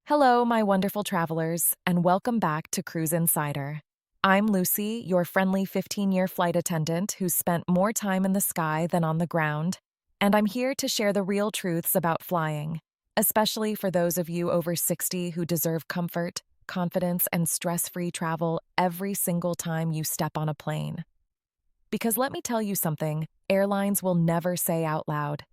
Hello, my wonderful travelers, and welcome back to Cruise Insider. I'm Lucy, your friendly 15-year flight attendant who's spent more time in the sky than on the ground, and I'm here to share the real truths about flying, especially for those of you over 60 who deserve comfort, confidence, and stress-free travel every single time you step on a plane. Because let me tell you something, airlines will never say out loud.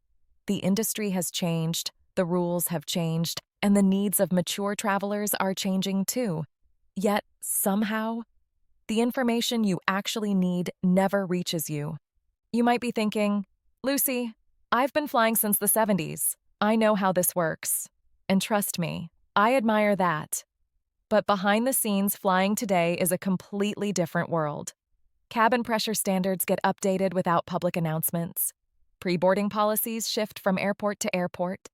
The industry has changed, the rules have changed, and the needs of mature travelers are changing too. Yet, somehow, the information you actually need never reaches you. You might be thinking, Lucy, I've been flying since the 70s. I know how this works. And trust me, I admire that. But behind the scenes, flying today is a completely different world. Cabin pressure standards get updated without public announcements. Pre-boarding policies shift from airport to airport.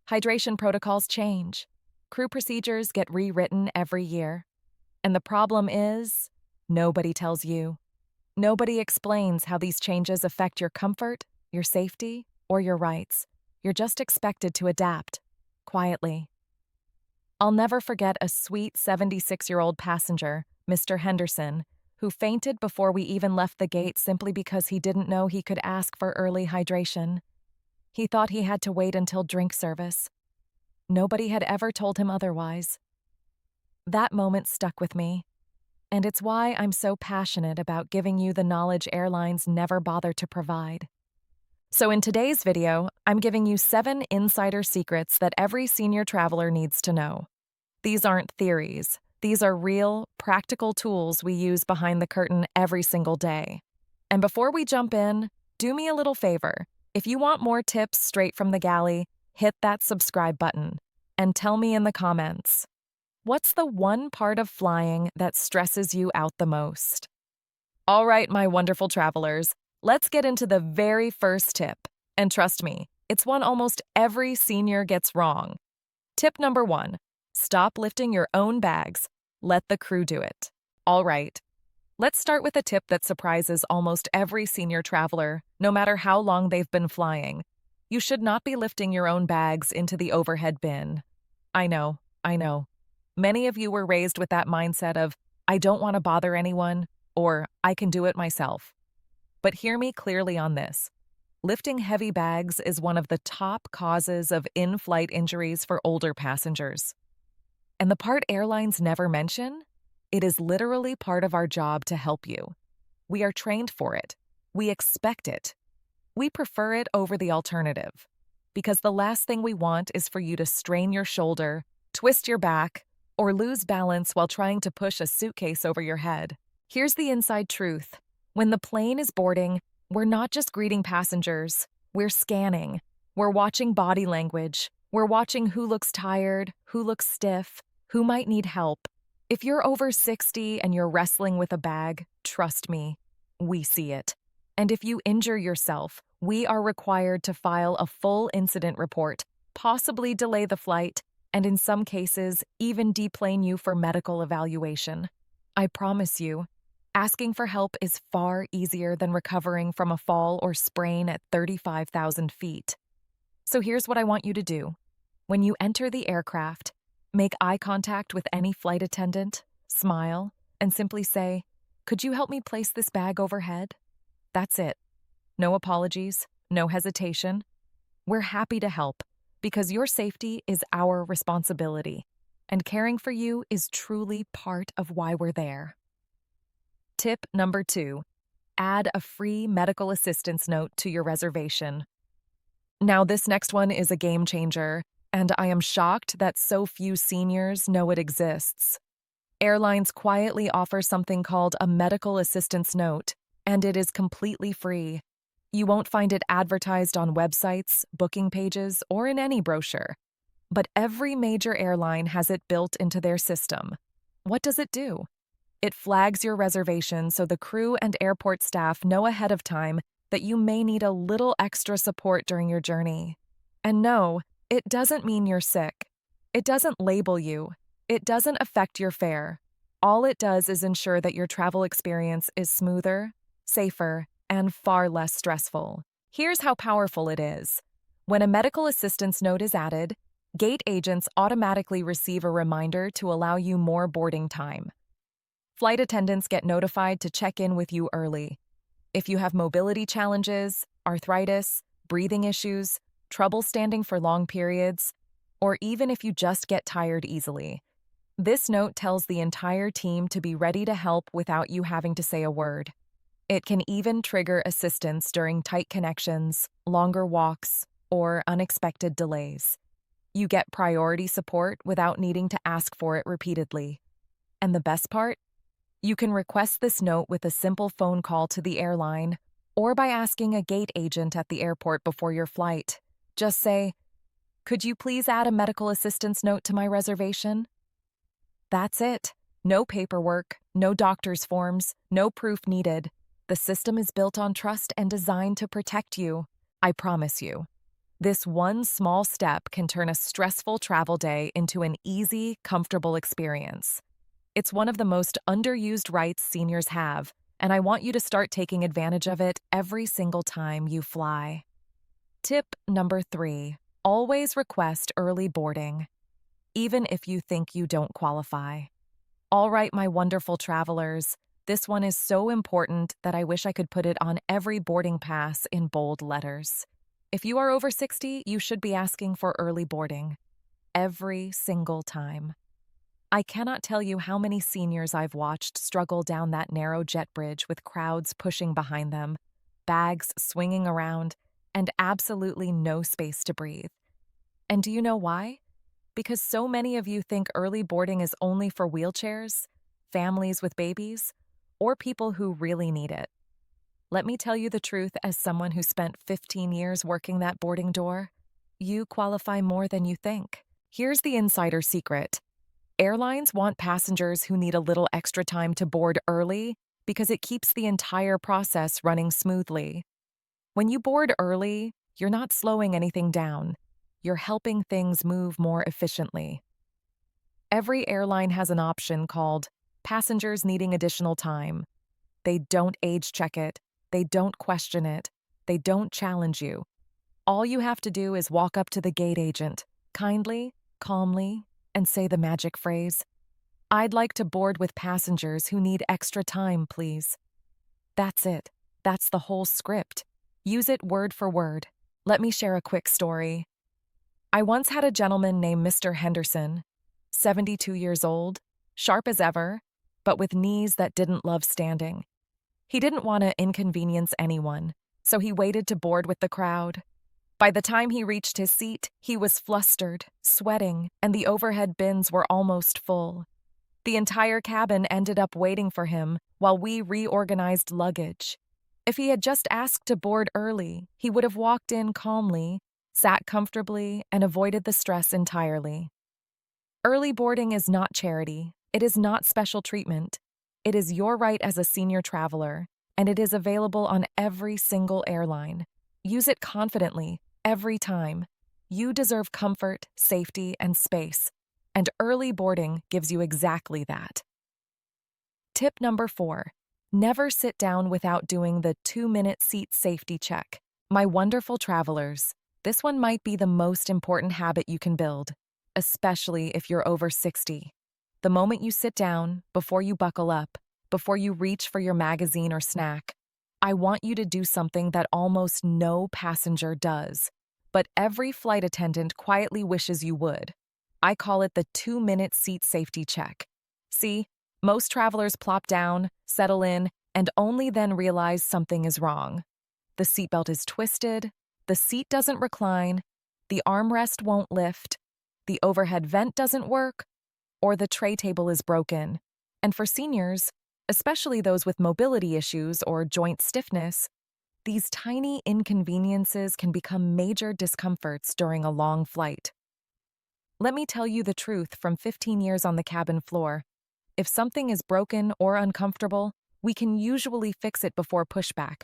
Hydration protocols change. Crew procedures get rewritten every year. And the problem is, nobody tells you. Nobody explains how these changes affect your comfort, your safety, or your rights. You're just expected to adapt, quietly. I'll never forget a sweet 76-year-old passenger, Mr. Henderson, who fainted before we even left the gate simply because he didn't know he could ask for early hydration. He thought he had to wait until drink service. Nobody had ever told him otherwise. That moment stuck with me, and it's why I'm so passionate about giving you the knowledge airlines never bother to provide. So in today's video, I'm giving you 7 insider secrets that every senior traveler needs to know. These aren't theories. These are real, practical tools we use behind the curtain every single day. And before we jump in, do me a little favor. If you want more tips straight from the galley, hit that subscribe button and tell me in the comments, what's the one part of flying that stresses you out the most? All right, my wonderful travelers, let's get into the very first tip. And trust me, it's one almost every senior gets wrong. Tip number 1, stop lifting your own bags. Let the crew do it. All right. Let's start with a tip that surprises almost every senior traveler, no matter how long they've been flying. You should not be lifting your own bags into the overhead bin. I know. Many of you were raised with that mindset of, I don't want to bother anyone, or I can do it myself. But hear me clearly on this. Lifting heavy bags is one of the top causes of in-flight injuries for older passengers. And the part airlines never mention? It is literally part of our job to help you. We are trained for it. We expect it. We prefer it over the alternative. Because the last thing we want is for you to strain your shoulder, twist your back, or lose balance while trying to push a suitcase over your head. Here's the inside truth. When the plane is boarding, we're not just greeting passengers. We're scanning. We're watching body language. We're watching who looks tired, who looks stiff, who might need help. If you're over 60 and you're wrestling with a bag, trust me, we see it. And if you injure yourself, we are required to file a full incident report, possibly delay the flight, and in some cases, even deplane you for medical evaluation. I promise you, asking for help is far easier than recovering from a fall or sprain at 35,000 feet. So here's what I want you to do. When you enter the aircraft, make eye contact with any flight attendant, smile, and simply say, "Could you help me place this bag overhead?" That's it. No apologies, no hesitation. We're happy to help because your safety is our responsibility, and caring for you is truly part of why we're there. Tip number 2, add a free medical assistance note to your reservation. Now, this next one is a game changer, and I am shocked that so few seniors know it exists. Airlines quietly offer something called a medical assistance note, and it is completely free. You won't find it advertised on websites, booking pages, or in any brochure. But every major airline has it built into their system. What does it do? It flags your reservation so the crew and airport staff know ahead of time that you may need a little extra support during your journey. And no, it doesn't mean you're sick. It doesn't label you. It doesn't affect your fare. All it does is ensure that your travel experience is smoother, safer, and far less stressful. Here's how powerful it is. When a medical assistance note is added, Gate agents automatically receive a reminder to allow you more boarding time. Flight attendants get notified to check in with you early. If you have mobility challenges, arthritis, breathing issues, trouble standing for long periods, or even if you just get tired easily, this note tells the entire team to be ready to help without you having to say a word. It can even trigger assistance during tight connections, longer walks, or unexpected delays. You get priority support without needing to ask for it repeatedly. And the best part? You can request this note with a simple phone call to the airline or by asking a gate agent at the airport before your flight. Just say, "Could you please add a medical assistance note to my reservation?" That's it. No paperwork, no doctor's forms, no proof needed. The system is built on trust and designed to protect you. I promise you. This one small step can turn a stressful travel day into an easy, comfortable experience. It's one of the most underused rights seniors have, and I want you to start taking advantage of it every single time you fly. Tip number 3, always request early boarding, even if you think you don't qualify. All right, my wonderful travelers, this one is so important that I wish I could put it on every boarding pass in bold letters. If you are over 60, you should be asking for early boarding. Every single time. I cannot tell you how many seniors I've watched struggle down that narrow jet bridge with crowds pushing behind them, bags swinging around, and absolutely no space to breathe. And do you know why? Because so many of you think early boarding is only for wheelchairs, families with babies, or people who really need it. Let me tell you the truth as someone who spent 15 years working that boarding door. You qualify more than you think. Here's the insider secret. Airlines want passengers who need a little extra time to board early because it keeps the entire process running smoothly. When you board early, you're not slowing anything down. You're helping things move more efficiently. Every airline has an option called passengers needing additional time. They don't age check it. They don't question it. They don't challenge you. All you have to do is walk up to the gate agent, kindly, calmly, and say the magic phrase, "I'd like to board with passengers who need extra time, please." That's it. That's the whole script. Use it word for word. Let me share a quick story. I once had a gentleman named Mr. Henderson, 72 years old, sharp as ever, but with knees that didn't love standing. He didn't want to inconvenience anyone, so he waited to board with the crowd. By the time he reached his seat, he was flustered, sweating, and the overhead bins were almost full. The entire cabin ended up waiting for him while we reorganized luggage. If he had just asked to board early, he would have walked in calmly, sat comfortably, and avoided the stress entirely. Early boarding is not charity. It is not special treatment. It is your right as a senior traveler, and it is available on every single airline. Use it confidently, every time. You deserve comfort, safety, and space, and early boarding gives you exactly that. Tip number 4. Never sit down without doing the 2-minute seat safety check. My wonderful travelers, this one might be the most important habit you can build, especially if you're over 60. The moment you sit down, before you buckle up, before you reach for your magazine or snack, I want you to do something that almost no passenger does, but every flight attendant quietly wishes you would. I call it the 2-minute seat safety check. See, most travelers plop down, settle in, and only then realize something is wrong. The seatbelt is twisted, the seat doesn't recline, the armrest won't lift, the overhead vent doesn't work, or the tray table is broken. And for seniors, especially those with mobility issues or joint stiffness, these tiny inconveniences can become major discomforts during a long flight. Let me tell you the truth from 15 years on the cabin floor. If something is broken or uncomfortable, we can usually fix it before pushback.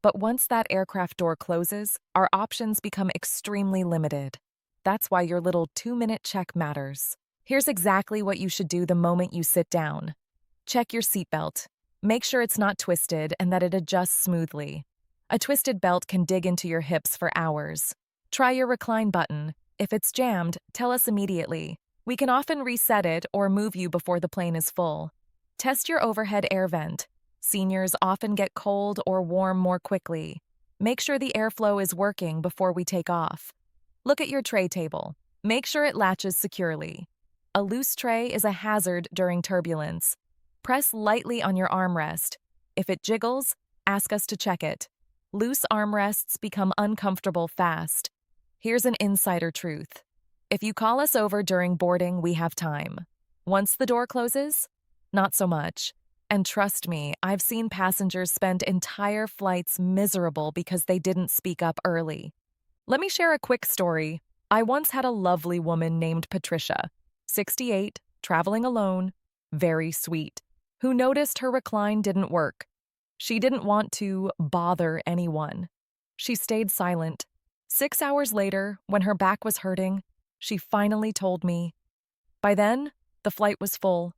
But once that aircraft door closes, our options become extremely limited. That's why your little 2-minute check matters. Here's exactly what you should do the moment you sit down. Check your seatbelt. Make sure it's not twisted and that it adjusts smoothly. A twisted belt can dig into your hips for hours. Try your recline button. If it's jammed, tell us immediately. We can often reset it or move you before the plane is full. Test your overhead air vent. Seniors often get cold or warm more quickly. Make sure the airflow is working before we take off. Look at your tray table. Make sure it latches securely. A loose tray is a hazard during turbulence. Press lightly on your armrest. If it jiggles, ask us to check it. Loose armrests become uncomfortable fast. Here's an insider truth. If you call us over during boarding, we have time. Once the door closes, not so much. And trust me, I've seen passengers spend entire flights miserable because they didn't speak up early. Let me share a quick story. I once had a lovely woman named Patricia, 68, traveling alone, very sweet, who noticed her recline didn't work. She didn't want to bother anyone. She stayed silent. 6 hours later, when her back was hurting, she finally told me. By then, the flight was full.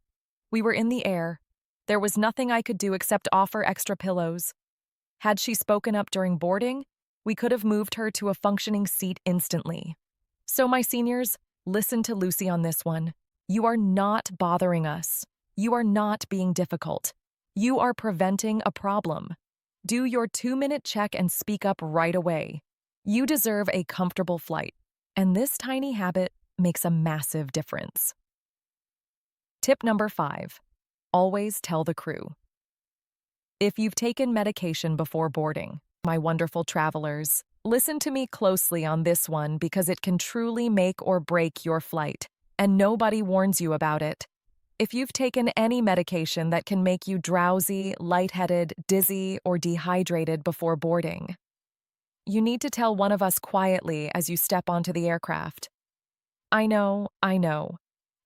We were in the air. There was nothing I could do except offer extra pillows. Had she spoken up during boarding, we could have moved her to a functioning seat instantly. So my seniors, listen to Lucy on this one. You are not bothering us. You are not being difficult. You are preventing a problem. Do your 2-minute check and speak up right away. You deserve a comfortable flight, and this tiny habit makes a massive difference. Tip number 5. Always tell the crew. If you've taken medication before boarding, my wonderful travelers, listen to me closely on this one because it can truly make or break your flight, and nobody warns you about it. If you've taken any medication that can make you drowsy, lightheaded, dizzy, or dehydrated before boarding, you need to tell one of us quietly as you step onto the aircraft. I know.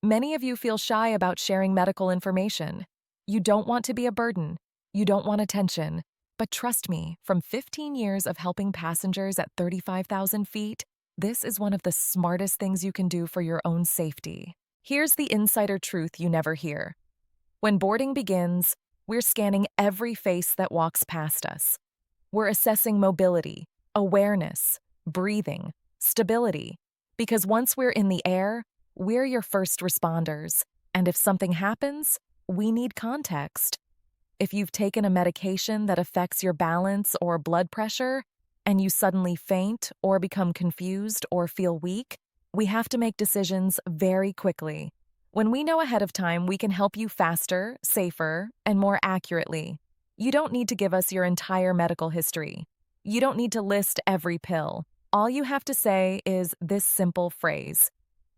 Many of you feel shy about sharing medical information. You don't want to be a burden. You don't want attention. But trust me, from 15 years of helping passengers at 35,000 feet, this is one of the smartest things you can do for your own safety. Here's the insider truth you never hear. When boarding begins, we're scanning every face that walks past us. We're assessing mobility, awareness, breathing, stability. Because once we're in the air, we're your first responders. And if something happens, we need context. If you've taken a medication that affects your balance or blood pressure, and you suddenly faint or become confused or feel weak, we have to make decisions very quickly. When we know ahead of time, we can help you faster, safer, and more accurately. You don't need to give us your entire medical history. You don't need to list every pill. All you have to say is this simple phrase,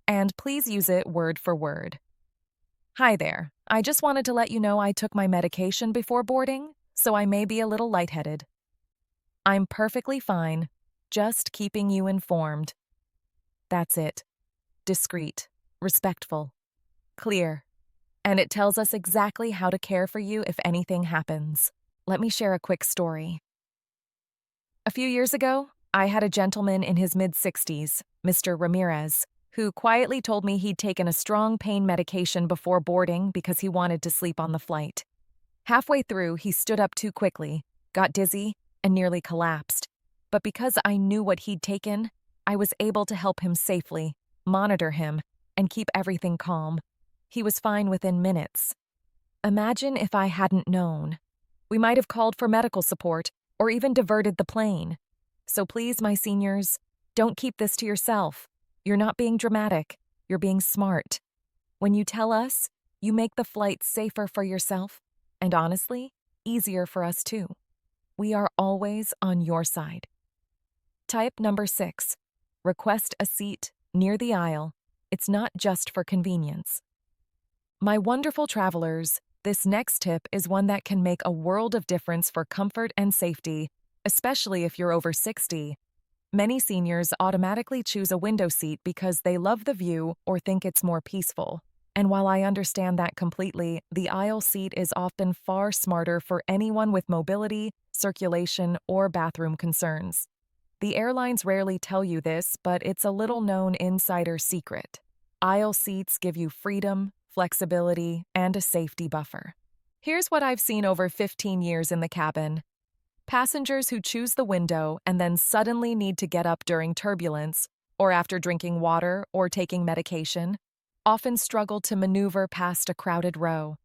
and please use it word for word. Hi there. I just wanted to let you know I took my medication before boarding, so I may be a little lightheaded. I'm perfectly fine, just keeping you informed. That's it. Discreet, respectful, clear. And it tells us exactly how to care for you if anything happens. Let me share a quick story. A few years ago, I had a gentleman in his mid-60s, Mr. Ramirez, who quietly told me he'd taken a strong pain medication before boarding because he wanted to sleep on the flight. Halfway through, he stood up too quickly, got dizzy, and nearly collapsed. But because I knew what he'd taken, I was able to help him safely, monitor him, and keep everything calm. He was fine within minutes. Imagine if I hadn't known. We might have called for medical support or even diverted the plane. So please, my seniors, don't keep this to yourself. You're not being dramatic. You're being smart. When you tell us, you make the flight safer for yourself and, honestly, easier for us too. We are always on your side. Tip number 6. Request a seat near the aisle. It's not just for convenience. My wonderful travelers, this next tip is one that can make a world of difference for comfort and safety, especially if you're over 60. Many seniors automatically choose a window seat because they love the view or think it's more peaceful. And while I understand that completely, the aisle seat is often far smarter for anyone with mobility, circulation, or bathroom concerns. The airlines rarely tell you this, but it's a little-known insider secret. Aisle seats give you freedom, flexibility, and a safety buffer. Here's what I've seen over 15 years in the cabin. Passengers who choose the window and then suddenly need to get up during turbulence or after drinking water or taking medication, often struggle to maneuver past a crowded row.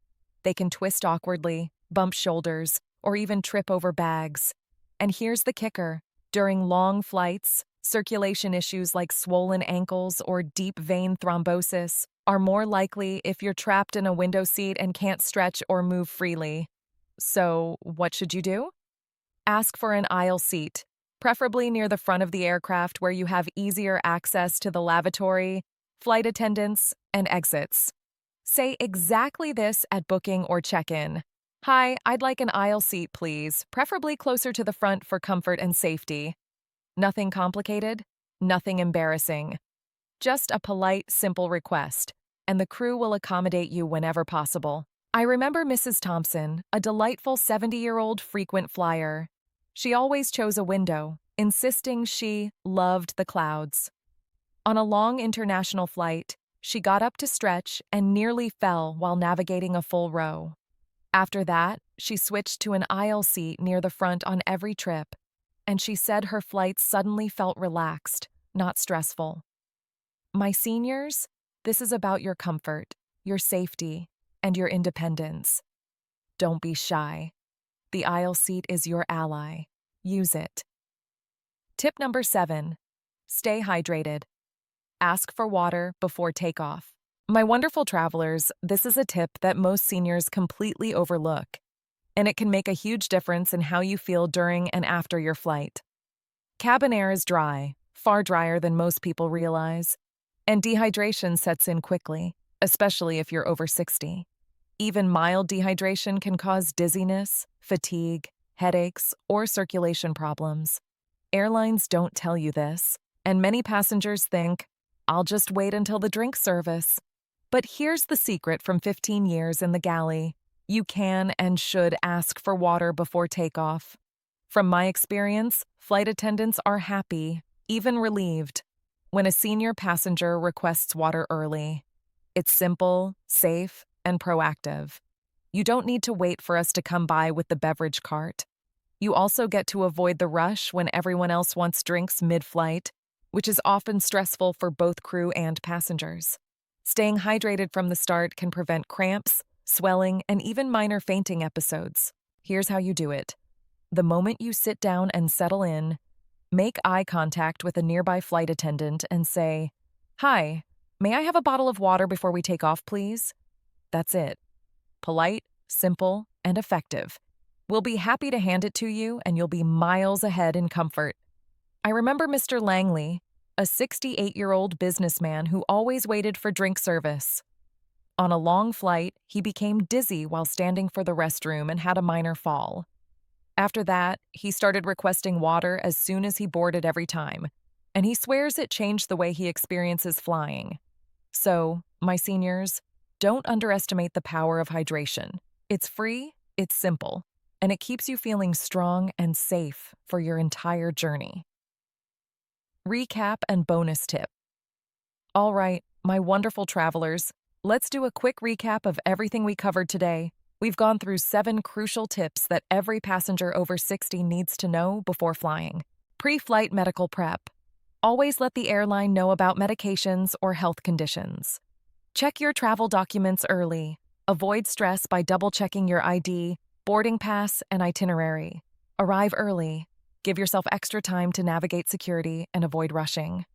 They can twist awkwardly, bump shoulders, or even trip over bags. And here's the kicker. During long flights, circulation issues like swollen ankles or deep vein thrombosis are more likely if you're trapped in a window seat and can't stretch or move freely. So, what should you do? Ask for an aisle seat, preferably near the front of the aircraft where you have easier access to the lavatory, flight attendants, and exits. Say exactly this at booking or check-in. Hi, I'd like an aisle seat, please, preferably closer to the front for comfort and safety. Nothing complicated, nothing embarrassing. Just a polite, simple request, and the crew will accommodate you whenever possible. I remember Mrs. Thompson, a delightful 70-year-old frequent flyer. She always chose a window, insisting she loved the clouds. On a long international flight, she got up to stretch and nearly fell while navigating a full row. After that, she switched to an aisle seat near the front on every trip, and she said her flights suddenly felt relaxed, not stressful. My seniors, this is about your comfort, your safety, and your independence. Don't be shy. The aisle seat is your ally. Use it. Tip number 7. Stay hydrated. Ask for water before takeoff. My wonderful travelers, this is a tip that most seniors completely overlook, and it can make a huge difference in how you feel during and after your flight. Cabin air is dry, far drier than most people realize, and dehydration sets in quickly, especially if you're over 60. Even mild dehydration can cause dizziness, fatigue, headaches, or circulation problems. Airlines don't tell you this, and many passengers think, I'll just wait until the drink service. But here's the secret from 15 years in the galley. You can and should ask for water before takeoff. From my experience, flight attendants are happy, even relieved, when a senior passenger requests water early. It's simple, safe, and proactive. You don't need to wait for us to come by with the beverage cart. You also get to avoid the rush when everyone else wants drinks mid-flight, which is often stressful for both crew and passengers. Staying hydrated from the start can prevent cramps, swelling, and even minor fainting episodes. Here's how you do it. The moment you sit down and settle in, make eye contact with a nearby flight attendant and say, "Hi, may I have a bottle of water before we take off, please?" That's it. Polite, simple, and effective. We'll be happy to hand it to you, and you'll be miles ahead in comfort. I remember Mr. Langley, a 68-year-old businessman who always waited for drink service. On a long flight, he became dizzy while standing for the restroom and had a minor fall. After that, he started requesting water as soon as he boarded every time, and he swears it changed the way he experiences flying. So, my seniors, don't underestimate the power of hydration. It's free, it's simple, and it keeps you feeling strong and safe for your entire journey. Recap and bonus tip. All right, my wonderful travelers, let's do a quick recap of everything we covered today. We've gone through 7 crucial tips that every passenger over 60 needs to know before flying. Pre-flight medical prep. Always let the airline know about medications or health conditions. Check your travel documents early. Avoid stress by double-checking your ID, boarding pass, and itinerary. Arrive early. Give yourself extra time to navigate security and avoid rushing.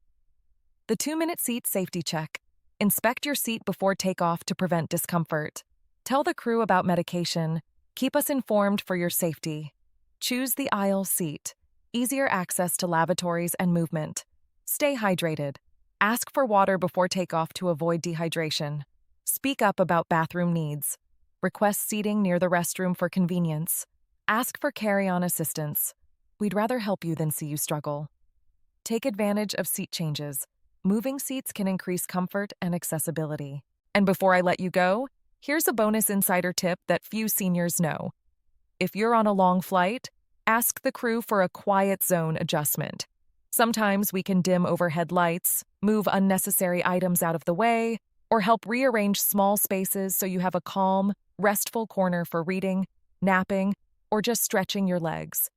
The 2-minute seat safety check. Inspect your seat before takeoff to prevent discomfort. Tell the crew about medication. Keep us informed for your safety. Choose the aisle seat. Easier access to lavatories and movement. Stay hydrated. Ask for water before takeoff to avoid dehydration. Speak up about bathroom needs. Request seating near the restroom for convenience. Ask for carry-on assistance. We'd rather help you than see you struggle. Take advantage of seat changes. Moving seats can increase comfort and accessibility. And before I let you go, here's a bonus insider tip that few seniors know. If you're on a long flight, ask the crew for a quiet zone adjustment. Sometimes we can dim overhead lights, move unnecessary items out of the way, or help rearrange small spaces so you have a calm, restful corner for reading, napping, or just stretching your legs.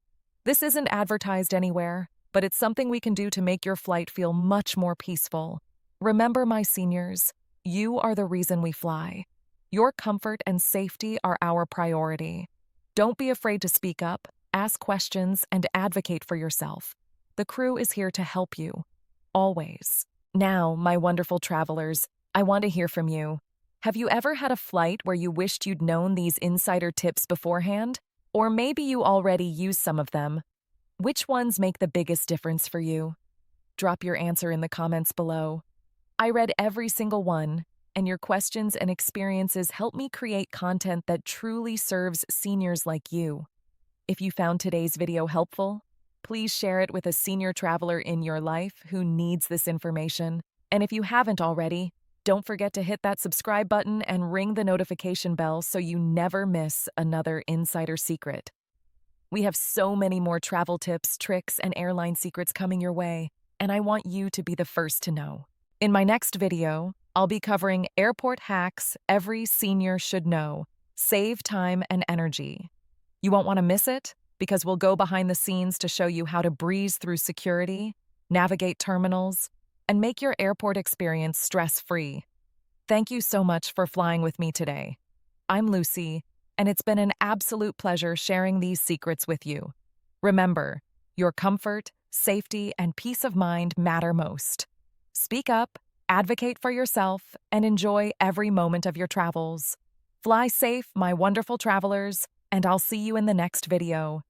This isn't advertised anywhere, but it's something we can do to make your flight feel much more peaceful. Remember, my seniors, you are the reason we fly. Your comfort and safety are our priority. Don't be afraid to speak up, ask questions, and advocate for yourself. The crew is here to help you, always. Now, my wonderful travelers, I want to hear from you. Have you ever had a flight where you wished you'd known these insider tips beforehand? Or maybe you already use some of them. Which ones make the biggest difference for you? Drop your answer in the comments below. I read every single one, and your questions and experiences help me create content that truly serves seniors like you. If you found today's video helpful, please share it with a senior traveler in your life who needs this information. And if you haven't already, don't forget to hit that subscribe button and ring the notification bell so you never miss another insider secret. We have so many more travel tips, tricks, and airline secrets coming your way, and I want you to be the first to know. In my next video, I'll be covering airport hacks every senior should know. Save time and energy. You won't want to miss it, because we'll go behind the scenes to show you how to breeze through security, navigate terminals, and make your airport experience stress-free. Thank you so much for flying with me today. I'm Lucy, and it's been an absolute pleasure sharing these secrets with you. Remember, your comfort, safety, and peace of mind matter most. Speak up, advocate for yourself, and enjoy every moment of your travels. Fly safe, my wonderful travelers, and I'll see you in the next video.